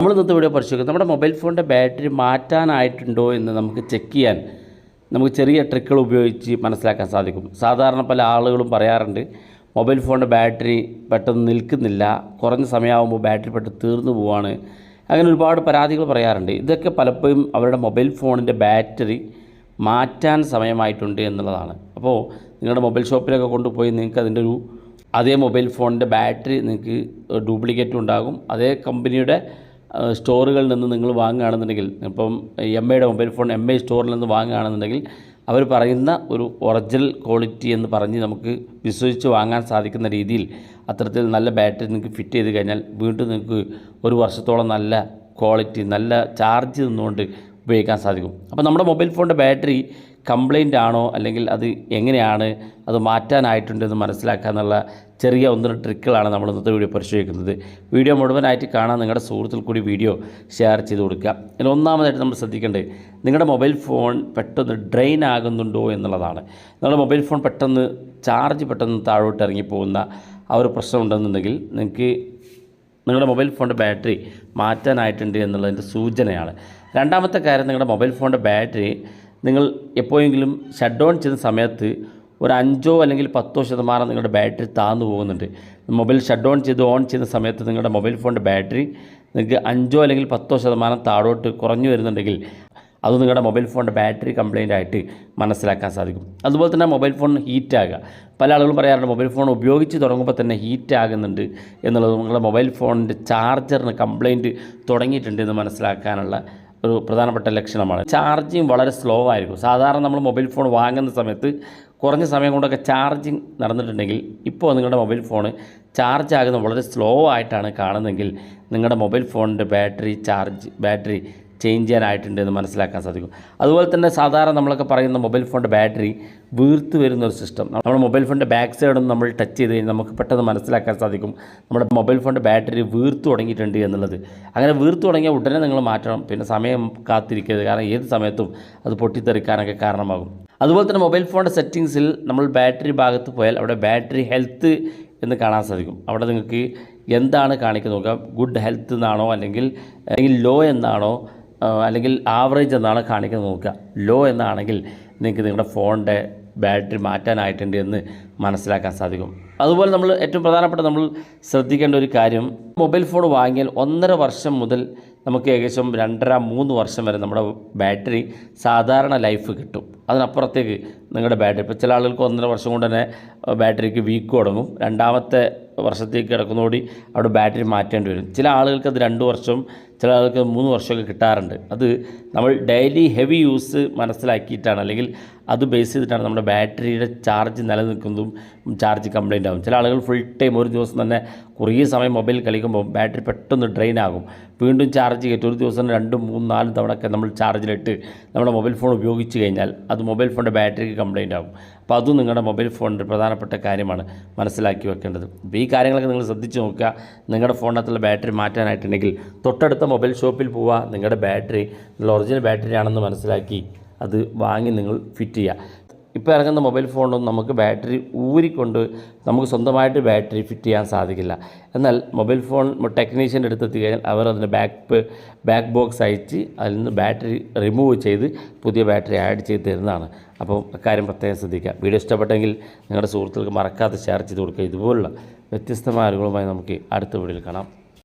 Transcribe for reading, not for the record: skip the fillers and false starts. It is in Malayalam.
നമ്മൾ ഇന്നത്തെ വീഡിയോ പരിശോധിക്കുന്നത് നമ്മുടെ മൊബൈൽ ഫോണിൻ്റെ ബാറ്ററി മാറ്റാനായിട്ടുണ്ടോ എന്ന് നമുക്ക് ചെക്ക് ചെയ്യാൻ നമുക്ക് ചെറിയ ട്രിക്കുകൾ ഉപയോഗിച്ച് മനസ്സിലാക്കാൻ സാധിക്കും. സാധാരണ പല ആളുകളും പറയാറുണ്ട് മൊബൈൽ ഫോണിൻ്റെ ബാറ്ററി പെട്ടെന്ന് നിൽക്കുന്നില്ല, കുറഞ്ഞ സമയമാകുമ്പോൾ ബാറ്ററി പെട്ടെന്ന് തീർന്നു പോവാണ്, അങ്ങനെ ഒരുപാട് പരാതികൾ പറയാറുണ്ട്. ഇതൊക്കെ പലപ്പോഴും അവരുടെ മൊബൈൽ ഫോണിൻ്റെ ബാറ്ററി മാറ്റാൻ സമയമായിട്ടുണ്ട് എന്നുള്ളതാണ്. അപ്പോൾ നിങ്ങളുടെ മൊബൈൽ ഷോപ്പിലൊക്കെ കൊണ്ടുപോയി നിങ്ങൾക്ക് അതിൻ്റെ അതേ മൊബൈൽ ഫോണിൻ്റെ ബാറ്ററി നിങ്ങൾക്ക് ഡ്യൂപ്ലിക്കേറ്റും ഉണ്ടാകും. അതേ കമ്പനിയുടെ സ്റ്റോറുകളിൽ നിന്ന് നിങ്ങൾ വാങ്ങുകയാണെന്നുണ്ടെങ്കിൽ, ഇപ്പം MIയുടെ മൊബൈൽ ഫോൺ MI സ്റ്റോറിൽ നിന്ന് വാങ്ങുകയാണെന്നുണ്ടെങ്കിൽ അവർ പറയുന്ന ഒരു ഒറിജിനൽ ക്വാളിറ്റി എന്ന് പറഞ്ഞ് നമുക്ക് വിശ്വസിച്ച് വാങ്ങാൻ സാധിക്കുന്ന രീതിയിൽ അത്തരത്തിൽ നല്ല ബാറ്ററി നിങ്ങൾക്ക് ഫിറ്റ് ചെയ്ത് കഴിഞ്ഞാൽ വീണ്ടും നിങ്ങൾക്ക് ഒരു വർഷത്തോളം നല്ല ക്വാളിറ്റി, നല്ല ചാർജ് നിന്നുകൊണ്ട് ഉപയോഗിക്കാൻ സാധിക്കും. അപ്പോൾ നമ്മുടെ മൊബൈൽ ഫോണിൻ്റെ ബാറ്ററി കംപ്ലൈൻ്റ് ആണോ അല്ലെങ്കിൽ അത് എങ്ങനെയാണ് അത് മാറ്റാനായിട്ടുണ്ടെന്ന് മനസ്സിലാക്കാനുള്ള ചെറിയ ഒന്നര ട്രിക്കുകളാണ് നമ്മൾ ഇന്നത്തെ വീഡിയോ പരിശോധിക്കുന്നത്. വീഡിയോ മുഴുവനായിട്ട് കാണാൻ നിങ്ങളുടെ സുഹൃത്തുക്കൾ കൂടി വീഡിയോ ഷെയർ ചെയ്ത് കൊടുക്കുക. ഇതിൽ ഒന്നാമതായിട്ട് നമ്മൾ ശ്രദ്ധിക്കേണ്ടത് നിങ്ങളുടെ മൊബൈൽ ഫോൺ പെട്ടെന്ന് ഡ്രെയിൻ ആകുന്നുണ്ടോ എന്നുള്ളതാണ്. നിങ്ങളുടെ മൊബൈൽ ഫോൺ പെട്ടെന്ന് താഴോട്ട് ഇറങ്ങിപ്പോകുന്ന ആ ഒരു പ്രശ്നമുണ്ടെന്നുണ്ടെങ്കിൽ നിങ്ങൾക്ക് നിങ്ങളുടെ മൊബൈൽ ഫോണിൻ്റെ ബാറ്ററി മാറ്റാനായിട്ടുണ്ട് എന്നുള്ളതിൻ്റെ സൂചനയാണ്. രണ്ടാമത്തെ കാര്യം, നിങ്ങളുടെ മൊബൈൽ ഫോണിൻ്റെ ബാറ്ററി നിങ്ങൾ എപ്പോഴെങ്കിലും ഷട്ട് ഡൗൺ ചെയ്യുന്ന സമയത്ത് ഒരു 5 അല്ലെങ്കിൽ 10% നിങ്ങളുടെ ബാറ്ററി താഴ്ന്നു പോകുന്നുണ്ട്. മൊബൈൽ ഷട്ട് ഡൗൺ ചെയ്ത് ഓൺ ചെയ്യുന്ന സമയത്ത് നിങ്ങളുടെ മൊബൈൽ ഫോണിൻ്റെ ബാറ്ററി നിങ്ങൾക്ക് 5 അല്ലെങ്കിൽ 10% താഴോട്ട് കുറഞ്ഞു വരുന്നുണ്ടെങ്കിൽ അത് നിങ്ങളുടെ മൊബൈൽ ഫോണിൻ്റെ ബാറ്ററി കംപ്ലൈൻ്റ് ആയിട്ട് മനസ്സിലാക്കാൻ സാധിക്കും. അതുപോലെ തന്നെ മൊബൈൽ ഫോൺ ഹീറ്റ് ആകുക. പല ആളുകളും പറയാറുണ്ട് മൊബൈൽ ഫോൺ ഉപയോഗിച്ച് തുടങ്ങുമ്പോൾ തന്നെ ഹീറ്റ് ആകുന്നുണ്ട് എന്നുള്ളത് നിങ്ങളുടെ മൊബൈൽ ഫോണിൻ്റെ ചാർജറിന് കംപ്ലൈൻറ്റ് തുടങ്ങിയിട്ടുണ്ട് എന്ന് മനസ്സിലാക്കാനുള്ള ഒരു പ്രധാനപ്പെട്ട ലക്ഷണമാണ്. ചാർജിങ് വളരെ സ്ലോ ആയിരിക്കും. സാധാരണ നമ്മൾ മൊബൈൽ ഫോൺ വാങ്ങുന്ന സമയത്ത് കുറഞ്ഞ സമയം കൊണ്ടൊക്കെ ചാർജിങ് നടന്നിട്ടുണ്ടെങ്കിൽ ഇപ്പോൾ നിങ്ങളുടെ മൊബൈൽ ഫോൺ ചാർജ് ആകുന്നത് വളരെ സ്ലോ ആയിട്ടാണ് കാണുന്നതെങ്കിൽ നിങ്ങളുടെ മൊബൈൽ ഫോണിൻ്റെ ബാറ്ററി ചേഞ്ച് ചെയ്യാനായിട്ടുണ്ട് എന്ന് മനസ്സിലാക്കാൻ സാധിക്കും. അതുപോലെ തന്നെ സാധാരണ നമ്മളൊക്കെ പറയുന്ന മൊബൈൽ ഫോണിൻ്റെ ബാറ്ററി വീർത്ത് വരുന്ന ഒരു സിസ്റ്റം, നമ്മുടെ മൊബൈൽ ഫോണിൻ്റെ ബാക്ക് സൈഡൊന്നും നമ്മൾ ടച്ച് ചെയ്ത് കഴിഞ്ഞാൽ നമുക്ക് പെട്ടെന്ന് മനസ്സിലാക്കാൻ സാധിക്കും നമ്മുടെ മൊബൈൽ ഫോണിൻ്റെ ബാറ്ററി വീർത്ത് തുടങ്ങിയിട്ടുണ്ട് എന്നുള്ളത്. അങ്ങനെ വീർത്ത് തുടങ്ങിയാൽ ഉടനെ നിങ്ങൾ മാറ്റണം. പിന്നെ സമയം കാത്തിരിക്കരുത്, കാരണം ഏത് സമയത്തും അത് പൊട്ടിത്തെറിക്കാനൊക്കെ കാരണമാകും. അതുപോലെ തന്നെ മൊബൈൽ ഫോണിൻ്റെ സെറ്റിങ്സിൽ നമ്മൾ ബാറ്ററി ഭാഗത്ത് പോയാൽ അവിടെ ബാറ്ററി ഹെൽത്ത് എന്ന് കാണാൻ സാധിക്കും. അവിടെ നിങ്ങൾക്ക് എന്താണ് കാണിക്കുന്നത് നോക്കാം. ഗുഡ് ഹെൽത്ത് എന്നാണോ അല്ലെങ്കിൽ ലോ എന്നാണോ അല്ലെങ്കിൽ ആവറേജ് എന്നാണ് കാണിക്കുന്നത് നോക്കുക. ലോ എന്നാണെങ്കിൽ നിങ്ങൾക്ക് നിങ്ങളുടെ ഫോണിൻ്റെ ബാറ്ററി മാറ്റാനായിട്ടുണ്ട് എന്ന് മനസ്സിലാക്കാൻ സാധിക്കും. അതുപോലെ നമ്മൾ ഏറ്റവും പ്രധാനപ്പെട്ട നമ്മൾ ശ്രദ്ധിക്കേണ്ട ഒരു കാര്യം, മൊബൈൽ ഫോൺ വാങ്ങിയാൽ 1.5 വർഷം മുതൽ നമുക്ക് ഏകദേശം 2.5-3 വർഷം വരെ നമ്മുടെ ബാറ്ററി സാധാരണ ലൈഫ് കിട്ടും. അതിനപ്പുറത്തേക്ക് നിങ്ങളുടെ ബാറ്ററി, ഇപ്പോൾ ചില ആളുകൾക്ക് 1.5 വർഷം കൊണ്ട് തന്നെ ബാറ്ററിക്ക് വീക്ക് തുടങ്ങും. 2ാമത്തെ വർഷത്തേക്ക് കിടക്കുന്നതോടെ അവിടെ ബാറ്ററി മാറ്റേണ്ടി വരും. ചില ആളുകൾക്ക് അത് 2 വർഷം, ചില ആളുകൾക്ക് 3 വർഷമൊക്കെ കിട്ടാറുണ്ട്. അത് നമ്മൾ ഡെയിലി ഹെവി യൂസ് മനസ്സിലാക്കിയിട്ടാണ് അല്ലെങ്കിൽ അത് ബേസ് ചെയ്തിട്ടാണ് നമ്മുടെ ബാറ്ററിയുടെ ചാർജ് നിലനിൽക്കുന്നതും ചാർജ് കംപ്ലൈൻ്റ് ആകും. ചില ആളുകൾ ഫുൾ ടൈം ഒരു ദിവസം തന്നെ കുറേ സമയം മൊബൈൽ കളിക്കുമ്പോൾ ബാറ്ററി പെട്ടെന്ന് ഡ്രെയിൻ ആകും. വീണ്ടും ചാർജ് കയറ്റി ഒരു ദിവസം 2, 3, 4 തവണയൊക്കെ നമ്മൾ ചാർജിലിട്ട് നമ്മുടെ മൊബൈൽ ഫോൺ ഉപയോഗിച്ച് കഴിഞ്ഞാൽ അത് മൊബൈൽ ഫോണിൻ്റെ ബാറ്ററിക്ക് കംപ്ലൈൻ്റ് ആകും. അപ്പോൾ അതും നിങ്ങളുടെ മൊബൈൽ ഫോണിൻ്റെ പ്രധാനപ്പെട്ട കാര്യമാണ് മനസ്സിലാക്കി വെക്കേണ്ടത്. അപ്പോൾ ഈ കാര്യങ്ങളൊക്കെ നിങ്ങൾ ശ്രദ്ധിച്ച് നോക്കുക. നിങ്ങളുടെ ഫോണിനകത്തുള്ള ബാറ്ററി മാറ്റാനായിട്ടുണ്ടെങ്കിൽ തൊട്ടടുത്ത മൊബൈൽ ഷോപ്പിൽ പോവുക, നിങ്ങളുടെ ബാറ്ററി നല്ല ഒറിജിനൽ ബാറ്ററി ആണെന്ന് മനസ്സിലാക്കി അത് വാങ്ങി നിങ്ങൾ ഫിറ്റ് ചെയ്യുക. ഇപ്പോൾ ഇറങ്ങുന്ന മൊബൈൽ ഫോണൊന്നും നമുക്ക് ബാറ്ററി ഊരിക്കൊണ്ട് നമുക്ക് സ്വന്തമായിട്ട് ബാറ്ററി ഫിറ്റ് ചെയ്യാൻ സാധിക്കില്ല. എന്നാൽ മൊബൈൽ ഫോൺ ടെക്നീഷ്യൻ്റെ അടുത്തെത്തി കഴിഞ്ഞാൽ അവർ അതിൻ്റെ ബാക്ക് ബോക്സ് അയച്ച് അതിൽ നിന്ന് ബാറ്ററി റിമൂവ് ചെയ്ത് പുതിയ ബാറ്ററി ആഡ് ചെയ്ത് തരുന്നതാണ്. അപ്പോൾ അക്കാര്യം പ്രത്യേകം ശ്രദ്ധിക്കുക. വീഡിയോ ഇഷ്ടപ്പെട്ടെങ്കിൽ നിങ്ങളുടെ സുഹൃത്തുക്കൾക്ക് മറക്കാതെ ഷെയർ ചെയ്ത് കൊടുക്കുക. ഇതുപോലുള്ള വ്യത്യസ്തമായ അറിവുകളുമായി നമുക്ക് അടുത്ത വീഡിയോയിൽ കാണാം.